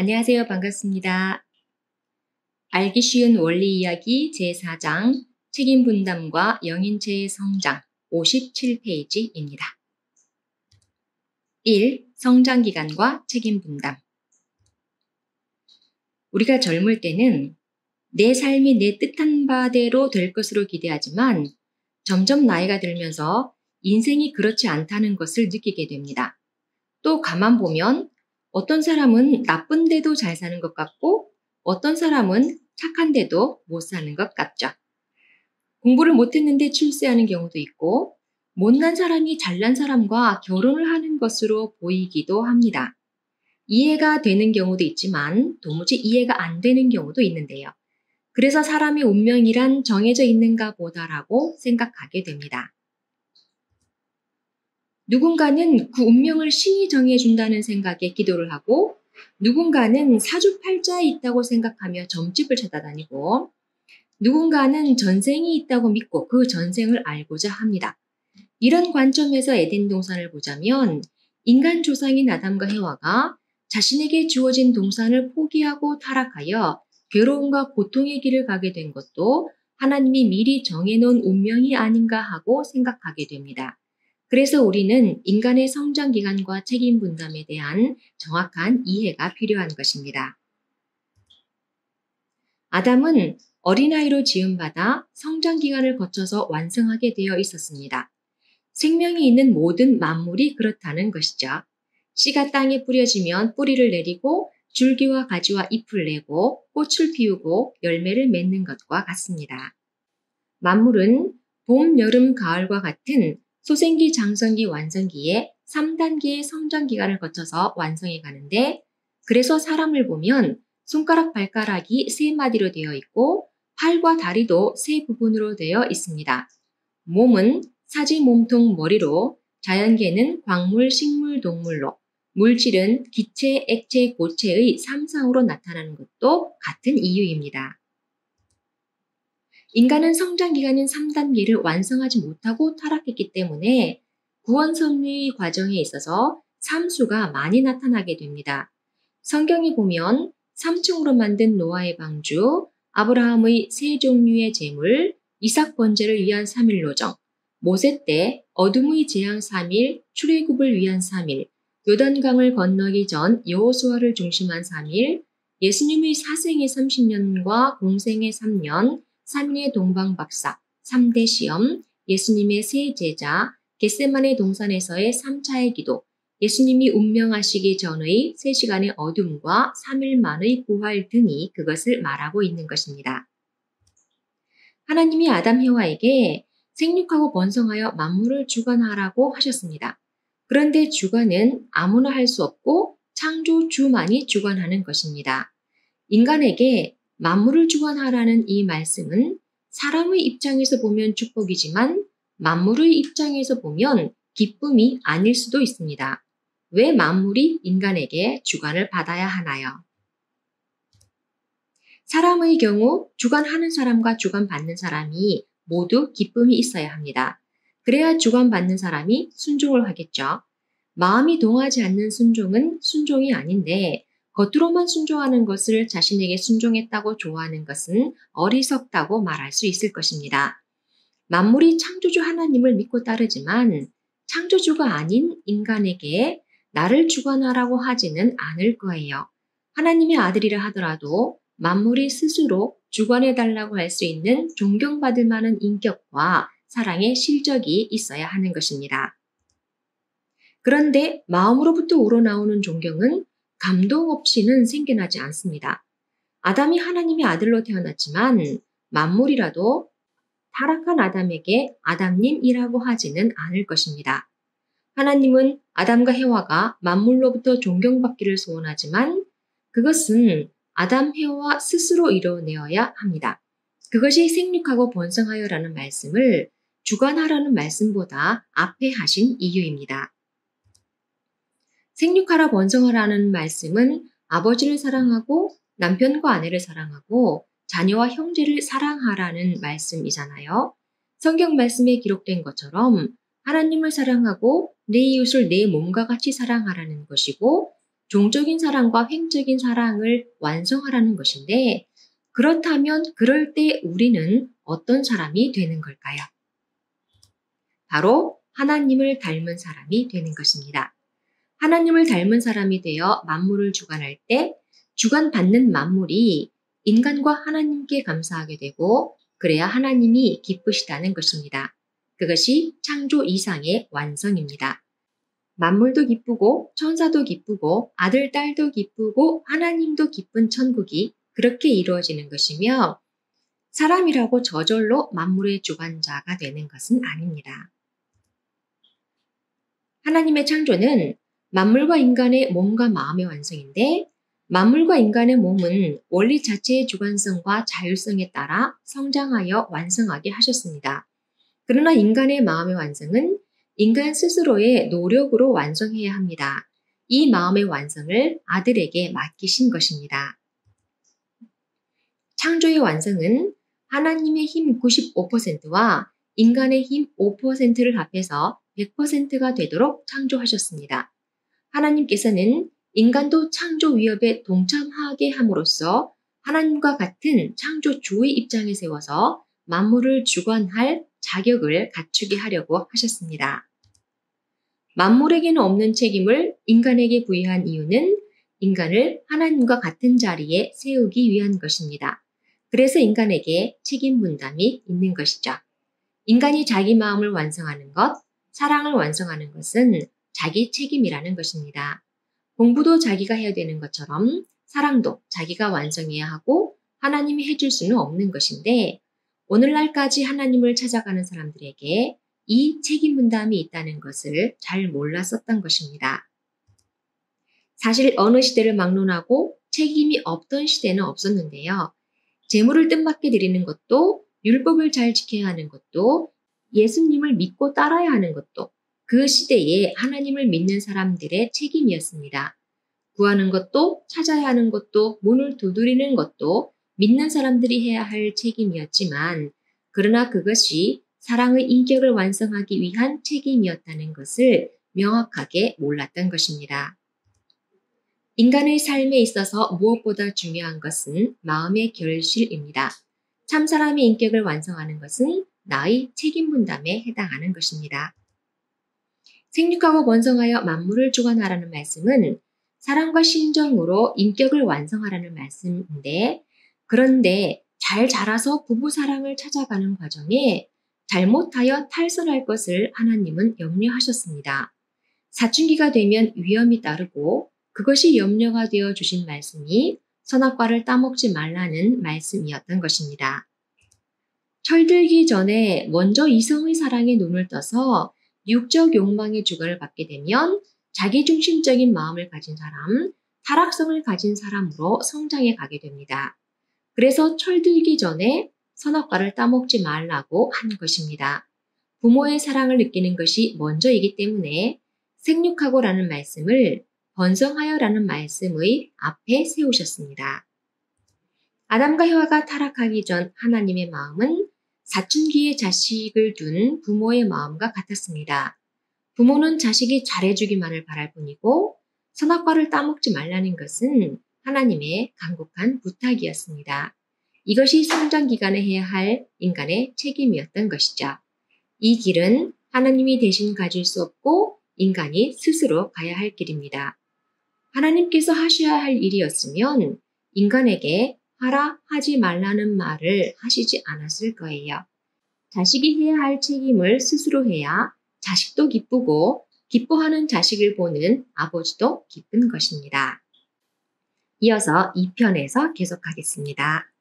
안녕하세요. 반갑습니다. 알기 쉬운 원리 이야기 제4장 책임 분담과 영인체의 성장 57페이지입니다. 1. 성장 기간과 책임 분담. 우리가 젊을 때는 내 삶이 내 뜻한 바대로 될 것으로 기대하지만 점점 나이가 들면서 인생이 그렇지 않다는 것을 느끼게 됩니다. 또 가만 보면 어떤 사람은 나쁜데도 잘 사는 것 같고 어떤 사람은 착한데도 못 사는 것 같죠. 공부를 못했는데 출세하는 경우도 있고 못난 사람이 잘난 사람과 결혼을 하는 것으로 보이기도 합니다. 이해가 되는 경우도 있지만 도무지 이해가 안 되는 경우도 있는데요. 그래서 사람의 운명이란 정해져 있는가 보다라고 생각하게 됩니다. 누군가는 그 운명을 신이 정해준다는 생각에 기도를 하고 누군가는 사주팔자에 있다고 생각하며 점집을 찾아다니고 누군가는 전생이 있다고 믿고 그 전생을 알고자 합니다. 이런 관점에서 에덴 동산을 보자면 인간 조상인 아담과 해와가 자신에게 주어진 동산을 포기하고 타락하여 괴로움과 고통의 길을 가게 된 것도 하나님이 미리 정해놓은 운명이 아닌가 하고 생각하게 됩니다. 그래서 우리는 인간의 성장 기간과 책임 분담에 대한 정확한 이해가 필요한 것입니다. 아담은 어린아이로 지음받아 성장 기간을 거쳐서 완성하게 되어 있었습니다. 생명이 있는 모든 만물이 그렇다는 것이죠. 씨가 땅에 뿌려지면 뿌리를 내리고 줄기와 가지와 잎을 내고 꽃을 피우고 열매를 맺는 것과 같습니다. 만물은 봄, 여름, 가을과 같은 소생기, 장성기, 완성기에 3단계의 성장 기간을 거쳐서 완성해 가는데 그래서 사람을 보면 손가락, 발가락이 3마디로 되어 있고 팔과 다리도 3부분으로 되어 있습니다. 몸은 사지, 몸통, 머리로, 자연계는 광물, 식물, 동물로, 물질은 기체, 액체, 고체의 3상으로 나타나는 것도 같은 이유입니다. 인간은 성장 기간인 3단계를 완성하지 못하고 타락했기 때문에 구원 섭리의 과정에 있어서 삼수가 많이 나타나게 됩니다. 성경에 보면 3층으로 만든 노아의 방주, 아브라함의 세 종류의 제물, 이삭 번제를 위한 3일 노정, 모세 때 어둠의 재앙 3일, 출애굽을 위한 3일, 요단강을 건너기 전 여호수아를 중심한 3일, 예수님의 사생의 30년과 공생의 3년, 3인의 동방박사, 3대 시험, 예수님의 세 제자, 겟세마네 동산에서의 3차의 기도, 예수님이 운명하시기 전의 3시간의 어둠과 3일 만의 부활 등이 그것을 말하고 있는 것입니다. 하나님이 아담 해와에게 생육하고 번성하여 만물을 주관하라고 하셨습니다. 그런데 주관은 아무나 할 수 없고 창조주만이 주관하는 것입니다. 인간에게 만물을 주관하라는 이 말씀은 사람의 입장에서 보면 축복이지만 만물의 입장에서 보면 기쁨이 아닐 수도 있습니다. 왜 만물이 인간에게 주관을 받아야 하나요? 사람의 경우 주관하는 사람과 주관받는 사람이 모두 기쁨이 있어야 합니다. 그래야 주관받는 사람이 순종을 하겠죠. 마음이 동하지 않는 순종은 순종이 아닌데 겉으로만 순종하는 것을 자신에게 순종했다고 좋아하는 것은 어리석다고 말할 수 있을 것입니다. 만물이 창조주 하나님을 믿고 따르지만 창조주가 아닌 인간에게 나를 주관하라고 하지는 않을 거예요. 하나님의 아들이라 하더라도 만물이 스스로 주관해달라고 할 수 있는 존경받을 만한 인격과 사랑의 실적이 있어야 하는 것입니다. 그런데 마음으로부터 우러나오는 존경은 감동 없이는 생겨나지 않습니다. 아담이 하나님의 아들로 태어났지만 만물이라도 타락한 아담에게 아담님이라고 하지는 않을 것입니다. 하나님은 아담과 해와가 만물로부터 존경받기를 소원하지만 그것은 아담, 해와 스스로 이뤄내어야 합니다. 그것이 생육하고 번성하여라는 말씀을 주관하라는 말씀보다 앞에 하신 이유입니다. 생육하라 번성하라는 말씀은 아버지를 사랑하고 남편과 아내를 사랑하고 자녀와 형제를 사랑하라는 말씀이잖아요. 성경 말씀에 기록된 것처럼 하나님을 사랑하고 내 이웃을 내 몸과 같이 사랑하라는 것이고 종적인 사랑과 횡적인 사랑을 완성하라는 것인데, 그렇다면 그럴 때 우리는 어떤 사람이 되는 걸까요? 바로 하나님을 닮은 사람이 되는 것입니다. 하나님을 닮은 사람이 되어 만물을 주관할 때 주관받는 만물이 인간과 하나님께 감사하게 되고 그래야 하나님이 기쁘시다는 것입니다. 그것이 창조 이상의 완성입니다. 만물도 기쁘고 천사도 기쁘고 아들, 딸도 기쁘고 하나님도 기쁜 천국이 그렇게 이루어지는 것이며 사람이라고 저절로 만물의 주관자가 되는 것은 아닙니다. 하나님의 창조는 만물과 인간의 몸과 마음의 완성인데 만물과 인간의 몸은 원리 자체의 주관성과 자율성에 따라 성장하여 완성하게 하셨습니다. 그러나 인간의 마음의 완성은 인간 스스로의 노력으로 완성해야 합니다. 이 마음의 완성을 아들에게 맡기신 것입니다. 창조의 완성은 하나님의 힘 95%와 인간의 힘 5%를 합해서 100%가 되도록 창조하셨습니다. 하나님께서는 인간도 창조 위협에 동참하게 함으로써 하나님과 같은 창조주의 입장에 세워서 만물을 주관할 자격을 갖추게 하려고 하셨습니다. 만물에게는 없는 책임을 인간에게 부여한 이유는 인간을 하나님과 같은 자리에 세우기 위한 것입니다. 그래서 인간에게 책임 분담이 있는 것이죠. 인간이 자기 마음을 완성하는 것, 사랑을 완성하는 것은 자기 책임이라는 것입니다. 공부도 자기가 해야 되는 것처럼 사랑도 자기가 완성해야 하고 하나님이 해줄 수는 없는 것인데 오늘날까지 하나님을 찾아가는 사람들에게 이 책임 분담이 있다는 것을 잘 몰랐었던 것입니다. 사실 어느 시대를 막론하고 책임이 없던 시대는 없었는데요. 재물을 뜻밖의 드리는 것도 율법을 잘 지켜야 하는 것도 예수님을 믿고 따라야 하는 것도 그 시대에 하나님을 믿는 사람들의 책임이었습니다. 구하는 것도 찾아야 하는 것도 문을 두드리는 것도 믿는 사람들이 해야 할 책임이었지만 그러나 그것이 사랑의 인격을 완성하기 위한 책임이었다는 것을 명확하게 몰랐던 것입니다. 인간의 삶에 있어서 무엇보다 중요한 것은 마음의 결실입니다. 참 사람의 인격을 완성하는 것은 나의 책임 분담에 해당하는 것입니다. 생육하고 번성하여 만물을 주관하라는 말씀은 사랑과 신정으로 인격을 완성하라는 말씀인데 그런데 잘 자라서 부부 사랑을 찾아가는 과정에 잘못하여 탈선할 것을 하나님은 염려하셨습니다. 사춘기가 되면 위험이 따르고 그것이 염려가 되어 주신 말씀이 선악과를 따먹지 말라는 말씀이었던 것입니다. 철들기 전에 먼저 이성의 사랑에 눈을 떠서 육적 욕망의 주관을 받게 되면 자기중심적인 마음을 가진 사람, 타락성을 가진 사람으로 성장해 가게 됩니다. 그래서 철들기 전에 선악과를 따먹지 말라고 한 것입니다. 부모의 사랑을 느끼는 것이 먼저이기 때문에 생육하고라는 말씀을 번성하여라는 말씀의 앞에 세우셨습니다. 아담과 해와가 타락하기 전 하나님의 마음은 사춘기에 자식을 둔 부모의 마음과 같았습니다. 부모는 자식이 잘해주기만을 바랄 뿐이고 선악과를 따먹지 말라는 것은 하나님의 간곡한 부탁이었습니다. 이것이 성장 기간에 해야 할 인간의 책임이었던 것이죠. 이 길은 하나님이 대신 가질 수 없고 인간이 스스로 가야 할 길입니다. 하나님께서 하셔야 할 일이었으면 인간에게 하라 하지 말라는 말을 하시지 않았을 거예요. 자식이 해야 할 책임을 스스로 해야 자식도 기쁘고 기뻐하는 자식을 보는 아버지도 기쁜 것입니다. 이어서 2편에서 계속하겠습니다.